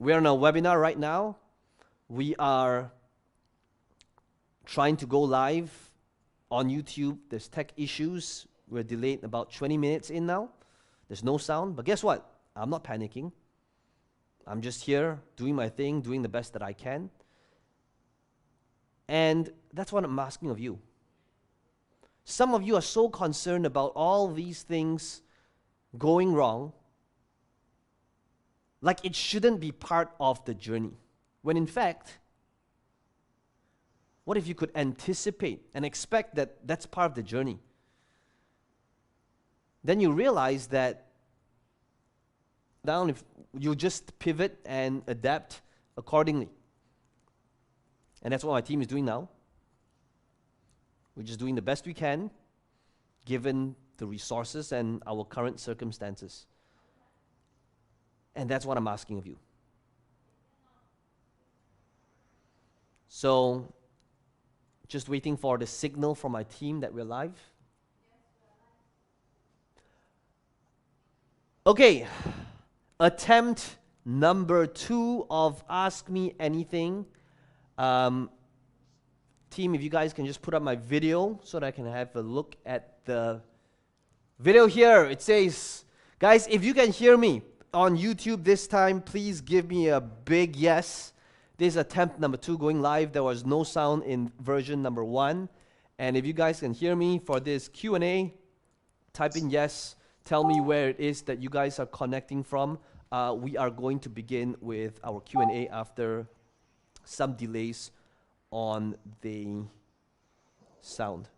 we're in a webinar right now. We are trying to go live on YouTube. There's tech issues. We're delayed about 20 minutes in now. There's no sound, but guess what? I'm not panicking. I'm just here doing my thing, doing the best that I can. And that's what I'm asking of you. Some of you are so concerned about all these things going wrong, like it shouldn't be part of the journey. When in fact, what if you could anticipate and expect that that's part of the journey? Then you realize that if you just pivot and adapt accordingly. And that's what my team is doing now. We're just doing the best we can, given the resources and our current circumstances. And that's what I'm asking of you. So, just waiting for the signal from my team that we're live. Okay, attempt number 2 of Ask Me Anything. Team, if you guys can just put up my video so that I can have a look at the video here. It says, guys, if you can hear me on YouTube this time, please give me a big yes. This is attempt number 2 going live. There was no sound in version number 1. And if you guys can hear me for this Q&A, type in yes. Tell me where it is that you guys are connecting from. We are going to begin with our Q&A after some delays on the sound.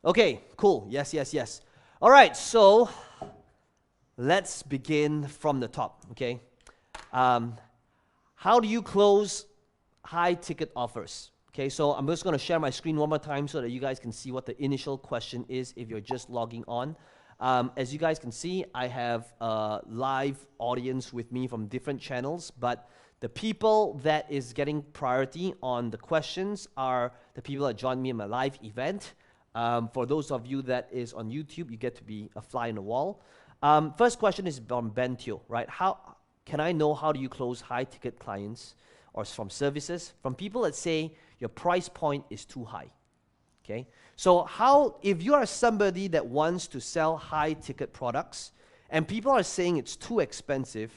Okay, cool. Yes, yes, yes. All right, so let's begin from the top, okay? How do you close high-ticket offers? Okay, so I'm just going to share my screen one more time so that you guys can see what the initial question is if you're just logging on. As you guys can see, I have a live audience with me from different channels, but the people that is getting priority on the questions are the people that joined me in my live event. For those of you that is on YouTube, you get to be a fly in the wall. First question is from Ben Teo, right? How can I know how do you close high-ticket clients or from services? From people that say your price point is too high, okay? So if you are somebody that wants to sell high-ticket products and people are saying it's too expensive,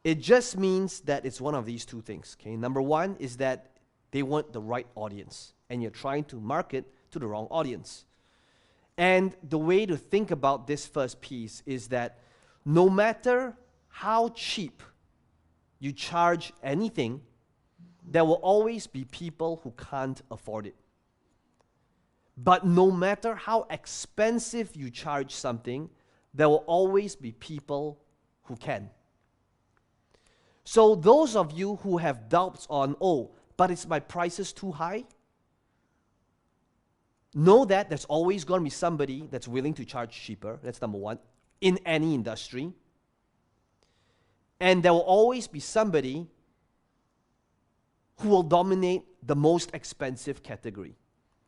it just means that it's one of these two things, okay? Number one is that they want the right audience and you're trying to market to the wrong audience. And the way to think about this first piece is that no matter how cheap you charge anything, there will always be people who can't afford it. But no matter how expensive you charge something, there will always be people who can. So those of you who have doubts on, oh, but is my prices too high? Know that there's always going to be somebody that's willing to charge cheaper. That's number one, in any industry. And there will always be somebody who will dominate the most expensive category.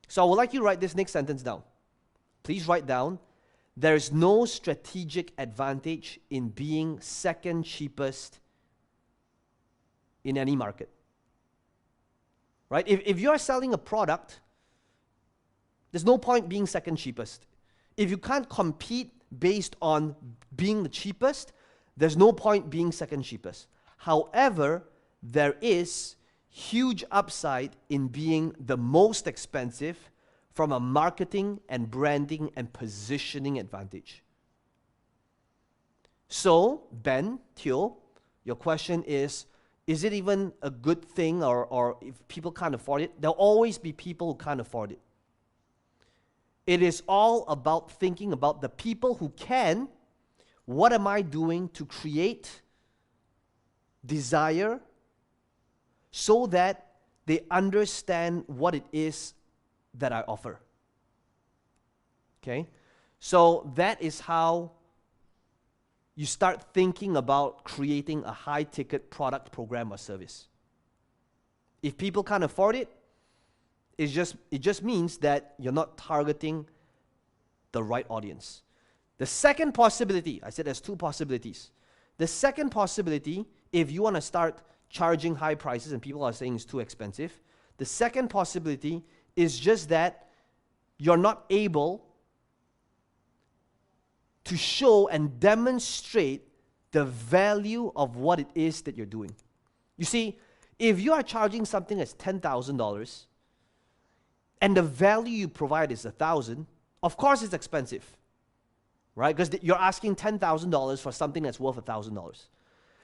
So I would like you to write this next sentence down. Please write down, there is no strategic advantage in being second cheapest in any market. Right? If you're selling a product, there's no point being second cheapest. If you can't compete based on being the cheapest, there's no point being second cheapest. However, there is huge upside in being the most expensive from a marketing and branding and positioning advantage. So, Ben Teo, your question is it even a good thing or if people can't afford it? There'll always be people who can't afford it. It is all about thinking about the people who can. What am I doing to create desire so that they understand what it is that I offer? Okay? So that is how you start thinking about creating a high-ticket product, program, or service. If people can't afford it, it just means that you're not targeting the right audience. The second possibility, I said there's two possibilities. The second possibility, if you want to start charging high prices and people are saying it's too expensive, the second possibility is just that you're not able to show and demonstrate the value of what it is that you're doing. You see, if you are charging something that's $10,000 and the value you provide is $1,000, of course it's expensive, right? Because you're asking $10,000 for something that's worth $1,000.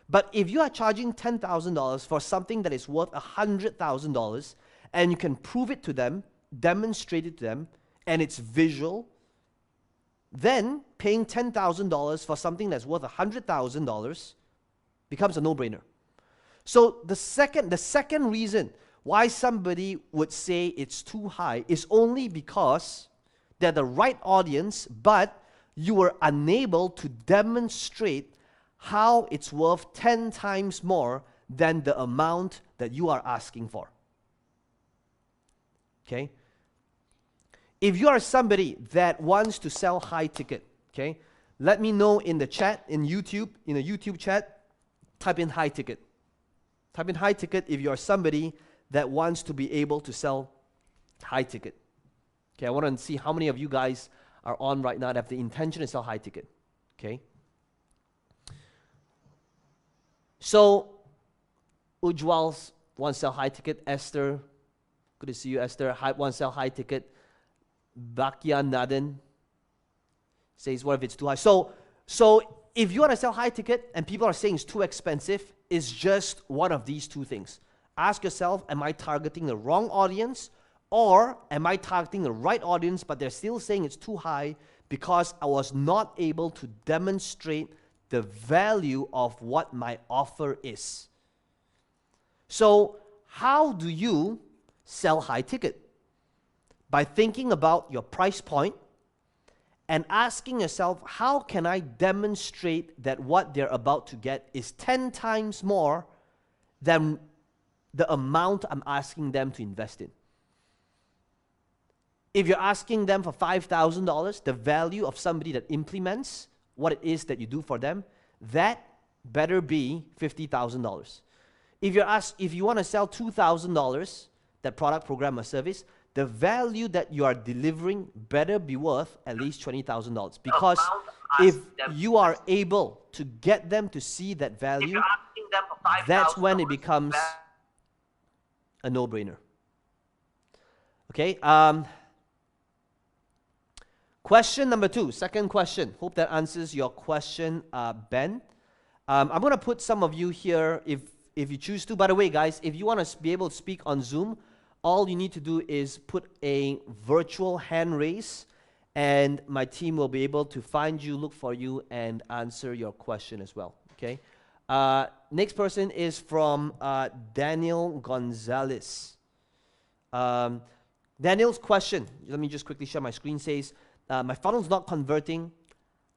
But if you are charging $10,000 for something that is worth $100,000 and you can prove it to them, demonstrate it to them, and it's visual, then paying $10,000 for something that's worth $100,000 becomes a no-brainer. So the second reason why somebody would say it's too high is only because they're the right audience, but you were unable to demonstrate how it's worth 10 times more than the amount that you are asking for. Okay? If you are somebody that wants to sell high ticket, okay, let me know in the chat, in the YouTube chat, type in high ticket. Type in high ticket if you are somebody that wants to be able to sell high ticket. Okay, I want to see how many of you guys are on right now that have the intention to sell high ticket. Okay. So, Ujwal wants to sell high ticket. Esther, good to see you, Esther. Wants to sell high ticket. Bakya Naden says, what if it's too high? So if you want to sell high ticket and people are saying it's too expensive, it's just one of these two things. Ask yourself, am I targeting the wrong audience, or am I targeting the right audience, but they're still saying it's too high because I was not able to demonstrate the value of what my offer is. So how do you sell high ticket? By thinking about your price point and asking yourself, how can I demonstrate that what they're about to get is 10 times more than the amount I'm asking them to invest in? If you're asking them for $5,000, the value of somebody that implements what it is that you do for them, that better be $50,000. If you want to sell $2,000, that product, program, or service, the value that you are delivering better be worth at least $20,000. Because if you are able to get them to see that value, that's when it becomes a no-brainer. Okay. Question number 2, second question. Hope that answers your question, Ben. I'm going to put some of you here if you choose to. By the way, guys, if you want to be able to speak on Zoom, all you need to do is put a virtual hand raise, and my team will be able to find you, look for you, and answer your question as well. Okay. Next person is from Daniel Gonzalez. Daniel's question, let me just quickly share my screen, says, my funnel's not converting.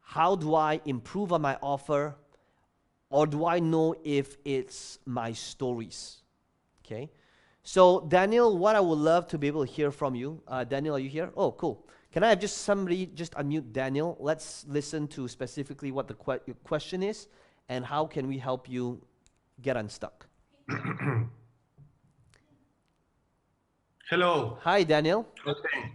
How do I improve on my offer? Or do I know if it's my stories? Okay. So, Daniel, what I would love to be able to hear from you. Daniel, are you here? Oh, cool. Can I have just somebody just unmute Daniel? Let's listen to specifically what the your question is and how can we help you get unstuck. Hello. Hi, Daniel. Okay.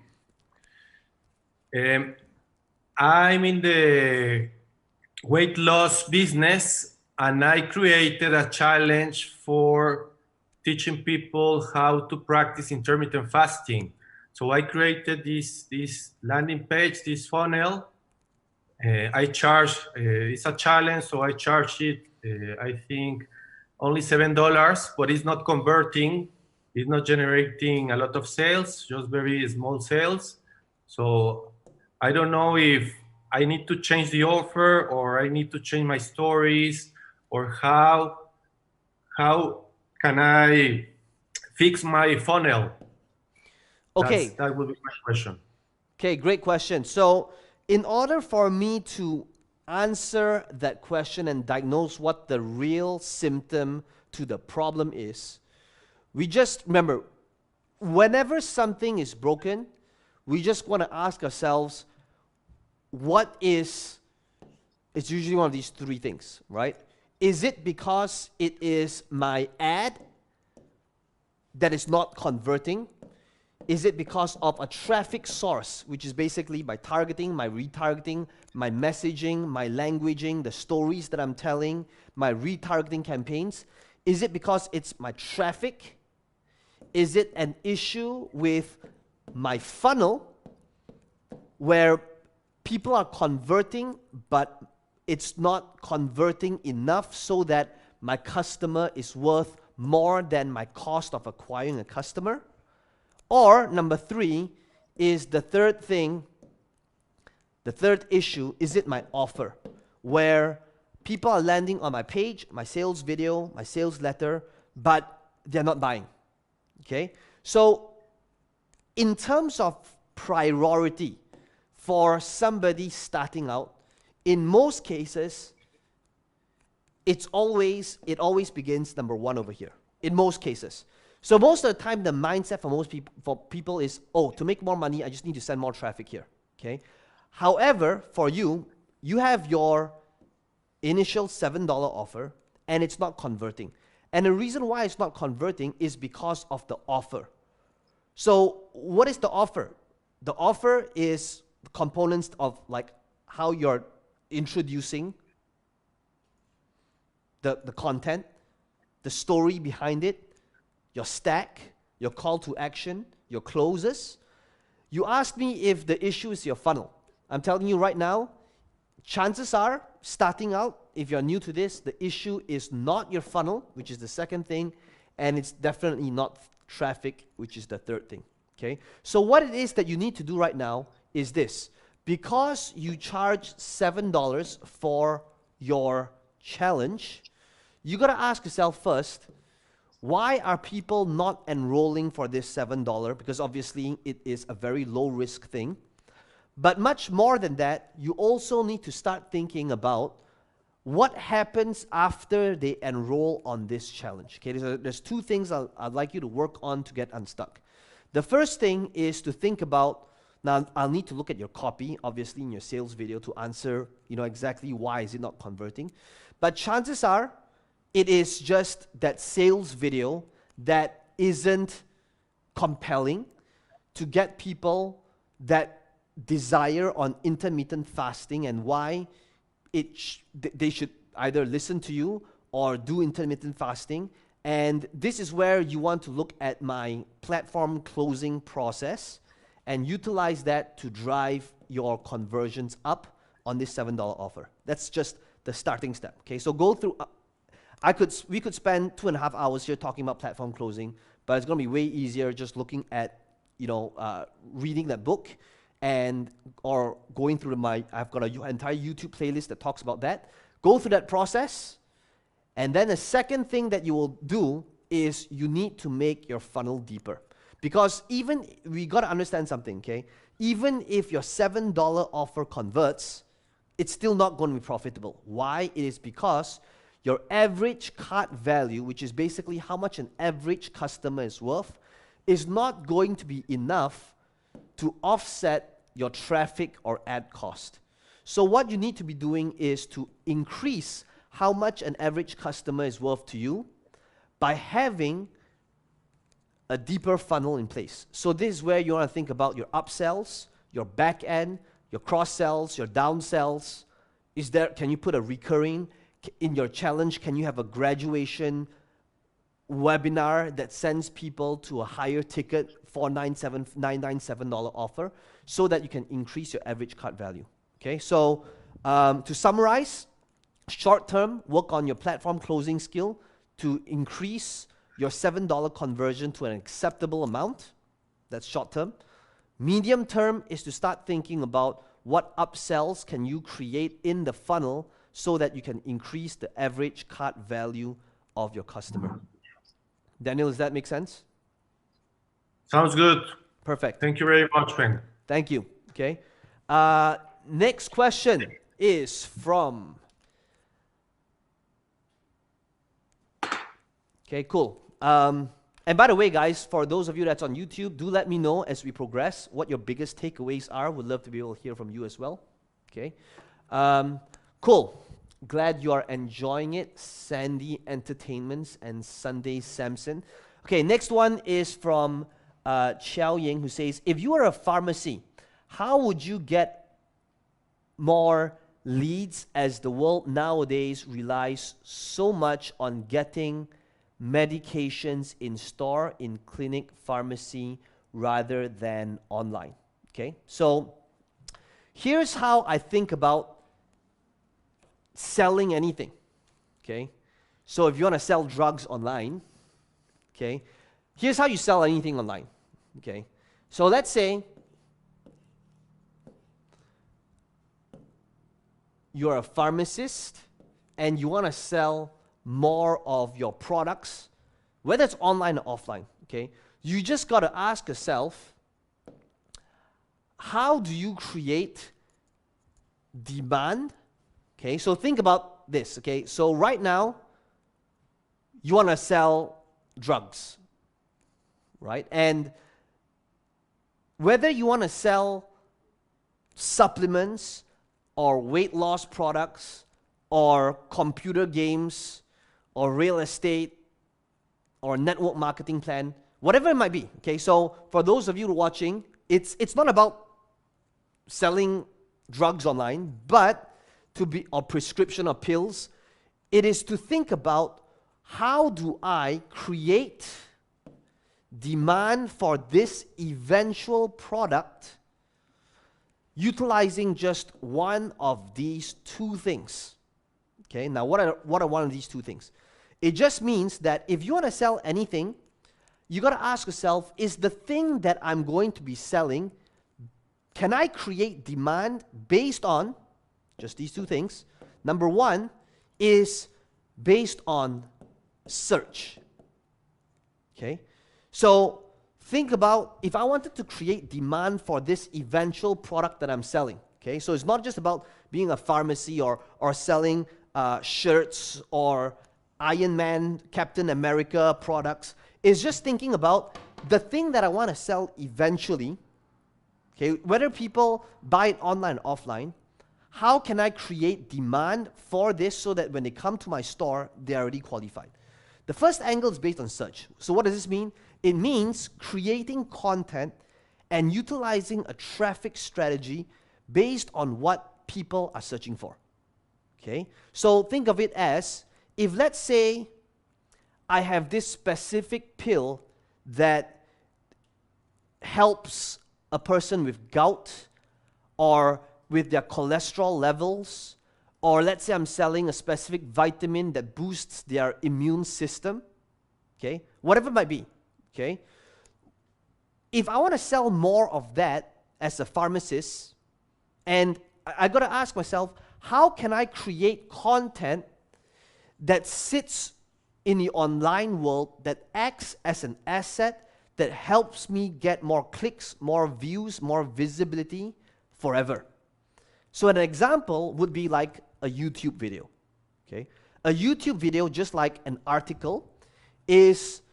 I'm in the weight loss business, and I created a challenge for teaching people how to practice intermittent fasting. So I created this landing page, this funnel. I charge, it's a challenge, so I charge it, I think, only $7, but it's not converting. It's not generating a lot of sales, just very small sales. So I don't know if I need to change the offer or I need to change my stories, or how can I fix my funnel? Okay. That would be my question. Okay, great question. So in order for me to answer that question and diagnose what the real symptom to the problem is, we just remember, whenever something is broken, we just want to ask ourselves, what is It's usually one of these three things, right? Is it because it is my ad that is not converting? Is it because of a traffic source, which is basically my targeting, my retargeting, my messaging, my languaging, the stories that I'm telling, my retargeting campaigns? Is it because it's my traffic? Is it an issue with my funnel where people are converting, but it's not converting enough so that my customer is worth more than my cost of acquiring a customer? Or number three is the third thing, the third issue, is it my offer, where people are landing on my page, my sales video, my sales letter, but they're not buying, okay? So in terms of priority for somebody starting out, in most cases, it always begins number one over here, in most cases. So most of the time, the mindset for people is, oh, to make more money, I just need to send more traffic here, okay? However, for you, you have your initial $7 offer, and it's not converting. And the reason why it's not converting is because of the offer. So what is the offer? The offer is components of like how you're introducing the content, the story behind it, your stack, your call to action, your closes. You asked me if the issue is your funnel. I'm telling you right now, chances are, starting out, if you're new to this, the issue is not your funnel, which is the second thing, and it's definitely not traffic, which is the third thing, okay? So what it is that you need to do right now is this. Because you charge $7 for your challenge, you gotta ask yourself first, why are people not enrolling for this $7? Because obviously it is a very low risk thing. But much more than that, you also need to start thinking about what happens after they enroll on this challenge. Okay, there's two things I'd like you to work on to get unstuck. The first thing is to think about, now I'll need to look at your copy, obviously in your sales video, to answer exactly why is it not converting. But chances are, it is just that sales video that isn't compelling to get people that desire on intermittent fasting and why they should either listen to you or do intermittent fasting. And this is where you want to look at my platform closing process and utilize that to drive your conversions up on this $7 offer. That's just the starting step. Okay, so go through. We could spend 2.5 hours here talking about platform closing, but it's going to be way easier just looking at, reading that book or going through I've got an entire YouTube playlist that talks about that. Go through that process, and then the second thing that you will do is you need to make your funnel deeper. Because we got to understand something, okay? Even if your $7 offer converts, it's still not going to be profitable. Why? It is because your average cart value, which is basically how much an average customer is worth, is not going to be enough to offset your traffic or ad cost. So what you need to be doing is to increase how much an average customer is worth to you by having a deeper funnel in place. So this is where you want to think about your upsells, your back end, your cross sells, your down sells. Can you put a recurring in your challenge? Can you have a graduation webinar that sends people to a higher ticket $997 offer so that you can increase your average cart value? Okay, so to summarize, short term, work on your platform closing skill to increase your $7 conversion to an acceptable amount. That's short term. Medium term is to start thinking about what upsells can you create in the funnel so that you can increase the average cart value of your customer. Daniel, does that make sense? Sounds good. Perfect. Thank you very much, Peng. Thank you. Okay. Next question is from... Okay, cool. And by the way, guys, for those of you that's on YouTube, do let me know as we progress what your biggest takeaways are. Would love to be able to hear from you as well. Okay. Cool. Glad you are enjoying it. Sandy Entertainments and Sunday Samson. Okay, next one is from Xiao Ying, who says, if you are a pharmacy, how would you get more leads as the world nowadays relies so much on getting medications in store, in clinic, pharmacy, rather than online? Okay, so here's how I think about selling anything, okay? So if you want to sell drugs online, okay, here's how you sell anything online, okay? So let's say you're a pharmacist and you want to sell more of your products, whether it's online or offline, okay? You just got to ask yourself, how do you create demand? Okay, so think about this, okay? So right now, you want to sell drugs, right? And whether you want to sell supplements or weight loss products or computer games or real estate or network marketing plan, whatever it might be, okay? So for those of you watching, it's not about selling drugs online, but or prescription or pills, it is to think about, how do I create demand for this eventual product utilizing just one of these two things? Okay, now what are one of these two things? It just means that if you want to sell anything, you got to ask yourself, is the thing that I'm going to be selling, can I create demand based on just these two things? Number one is based on search. Okay? So think about, if I wanted to create demand for this eventual product that I'm selling. Okay? So it's not just about being a pharmacy or selling shirts or Iron Man, Captain America products. It's just thinking about the thing that I want to sell eventually. Okay? Whether people buy it online or offline, how can I create demand for this so that when they come to my store, they're already qualified? The first angle is based on search. So what does this mean? It means creating content and utilizing a traffic strategy based on what people are searching for. Okay? So think of it as, if let's say I have this specific pill that helps a person with gout or with their cholesterol levels, or let's say I'm selling a specific vitamin that boosts their immune system, okay, whatever it might be, okay, if I want to sell more of that as a pharmacist, and I got to ask myself, how can I create content that sits in the online world, that acts as an asset, that helps me get more clicks, more views, more visibility forever? So an example would be like a YouTube video, okay? A YouTube video, just like an article, is,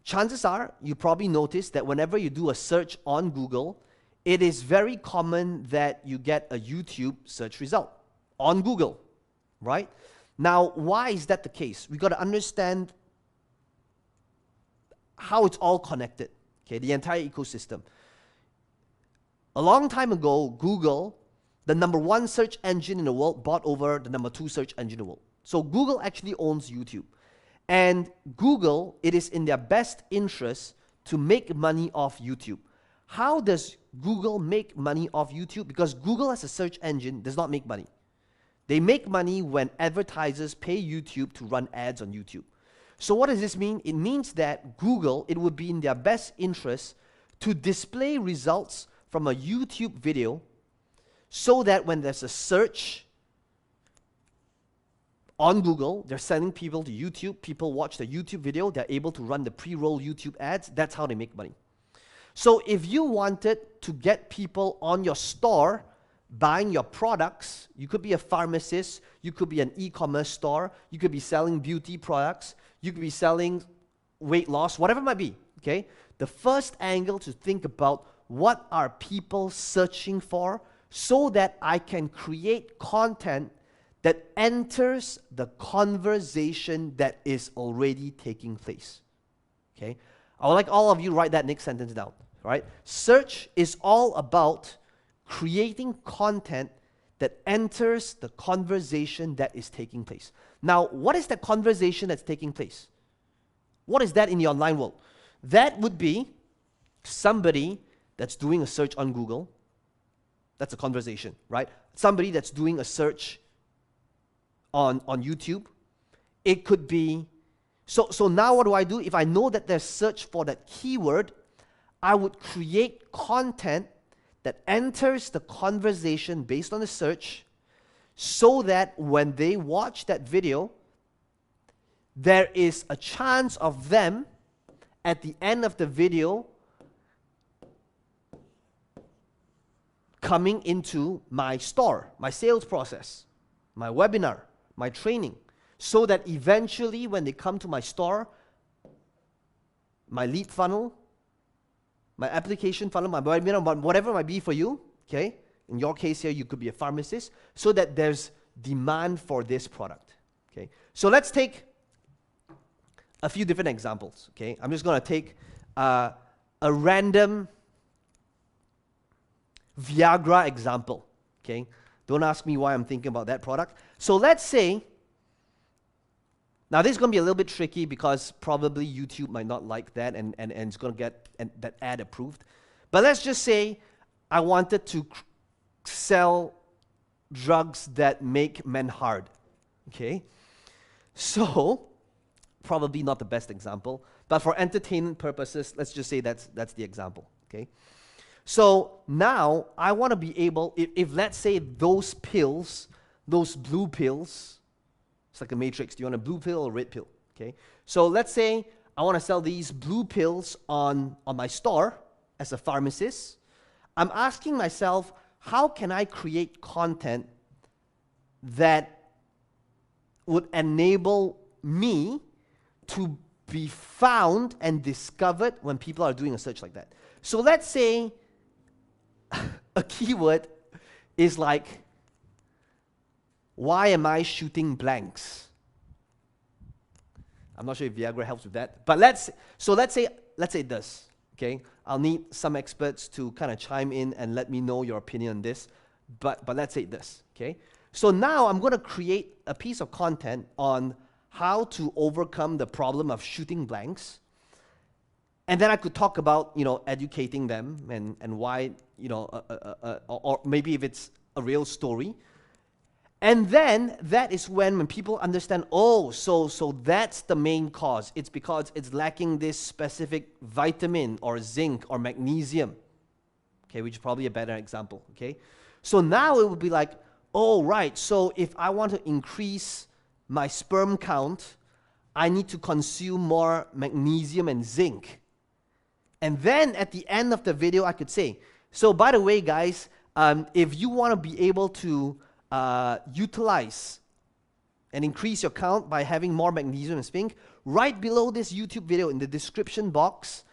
chances are, you probably noticed that whenever you do a search on Google, it is very common that you get a YouTube search result on Google, right? Now, why is that the case? We got to understand how it's all connected, okay, the entire ecosystem. A long time ago, Google, the #1 search engine in the world, bought over the #2 search engine in the world. So Google actually owns YouTube. And Google, it is in their best interest to make money off YouTube. How does Google make money off YouTube? Because Google as a search engine does not make money. They make money when advertisers pay YouTube to run ads on YouTube. So what does this mean? It means that Google, it would be in their best interest to display results from a YouTube video, so that when there's a search on Google, they're sending people to YouTube, people watch the YouTube video, they're able to run the pre-roll YouTube ads. That's how they make money. So if you wanted to get people on your store buying your products, you could be a pharmacist, you could be an e-commerce store, you could be selling beauty products, you could be selling weight loss, whatever it might be, okay? The first angle to think about, what are people searching for, so that I can create content that enters the conversation that is already taking place. Okay? I would like all of you to write that next sentence down. Right? Search is all about creating content that enters the conversation that is taking place. Now, what is the conversation that's taking place? What is that in the online world? That would be somebody that's doing a search on Google. That's a conversation, right? Somebody that's doing a search on YouTube. It could be, so now what do? If I know that there's search for that keyword, I would create content that enters the conversation based on the search, so that when they watch that video, there is a chance of them at the end of the video coming into my store, my sales process, my webinar, my training, so that eventually when they come to my store, my lead funnel, my application funnel, my webinar, whatever it might be for you, okay? In your case here, you could be a pharmacist, so that there's demand for this product, okay? So let's take a few different examples, okay? I'm just going to take a random Viagra example, okay? Don't ask me why I'm thinking about that product. So let's say, now this is going to be a little bit tricky because probably YouTube might not like that and it's going to get that ad approved. But let's just say I wanted to sell drugs that make men hard, okay? So, probably not the best example, but for entertainment purposes, let's just say that's the example, okay? So now I want to be able, if let's say those pills, those blue pills, it's like a matrix, do you want a blue pill or a red pill, okay? So let's say I want to sell these blue pills on my store as a pharmacist. I'm asking myself, how can I create content that would enable me to be found and discovered when people are doing a search like that? So let's say a keyword is like, why am I shooting blanks? I'm not sure if Viagra helps with that, but let's say it does, okay? I'll need some experts to kind of chime in and let me know your opinion on this, but let's say it does, okay? So now I'm going to create a piece of content on how to overcome the problem of shooting blanks. And then I could talk about, educating them and why, or maybe if it's a real story. And then that is when people understand, oh, so that's the main cause. It's because it's lacking this specific vitamin or zinc or magnesium, okay, which is probably a better example, okay? So now it would be like, oh, right, so if I want to increase my sperm count, I need to consume more magnesium and zinc. And then at the end of the video, I could say, so by the way, guys, if you want to be able to utilize and increase your count by having more magnesium and zinc, right below this YouTube video in the description box,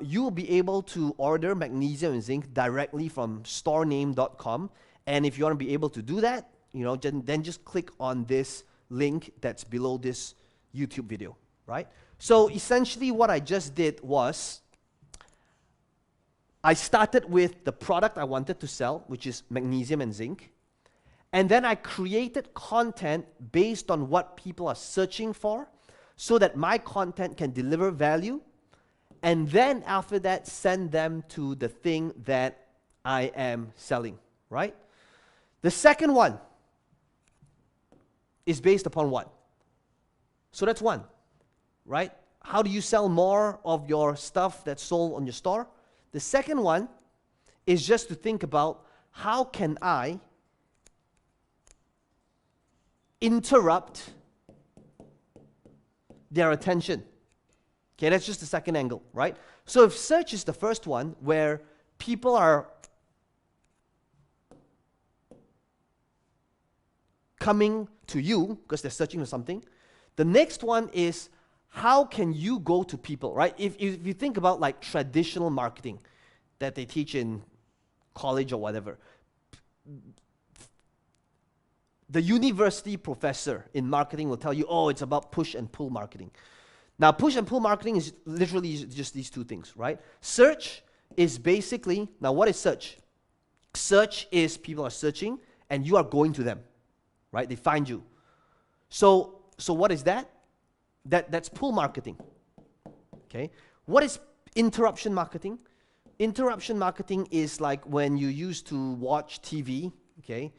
you will be able to order magnesium and zinc directly from storename.com. And if you want to be able to do that, then just click on this link that's below this YouTube video, right? So essentially what I just did was, I started with the product I wanted to sell, which is magnesium and zinc. And then I created content based on what people are searching for so that my content can deliver value. And then after that, send them to the thing that I am selling, right? The second one is based upon what? So that's one, right? How do you sell more of your stuff that's sold on your store? The second one is just to think about, how can I interrupt their attention? Okay, that's just the second angle, right? So if search is the first one, where people are coming to you because they're searching for something, the next one is, how can you go to people, right? If you think about like traditional marketing that they teach in college or whatever, The university professor in marketing will tell you, oh, it's about push and pull marketing. Now, push and pull marketing is literally just these two things, right? Search is basically, now what is search? Search is people are searching and you are going to them, right? They find you. So what is that? That's pull marketing, okay? What is interruption marketing? Interruption marketing is like when you used to watch TV, okay?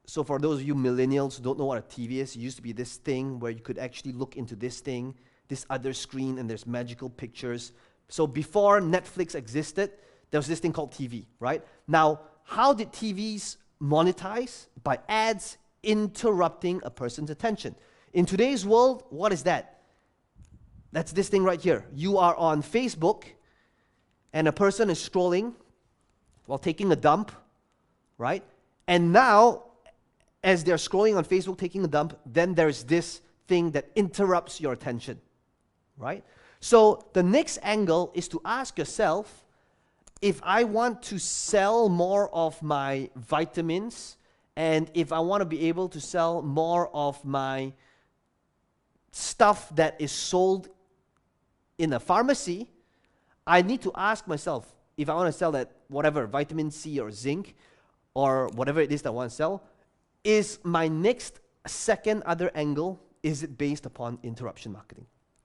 So for those of you millennials who don't know what a TV is, it used to be this thing where you could actually look into this thing, this other screen, and there's magical pictures. So before Netflix existed, there was this thing called TV, right? Now, how did TVs monetize? By ads interrupting a person's attention. In today's world, what is that? That's this thing right here. You are on Facebook, and a person is scrolling while taking a dump, right? And now, as they're scrolling on Facebook taking a dump, then there's this thing that interrupts your attention, right? So the next angle is to ask yourself, if I want to sell more of my vitamins, and if I want to be able to sell more of my stuff that is sold in a pharmacy, I need to ask myself, if I want to sell that whatever, vitamin C or zinc, or whatever it is that I want to sell, is my next second other angle, is it based upon interruption marketing?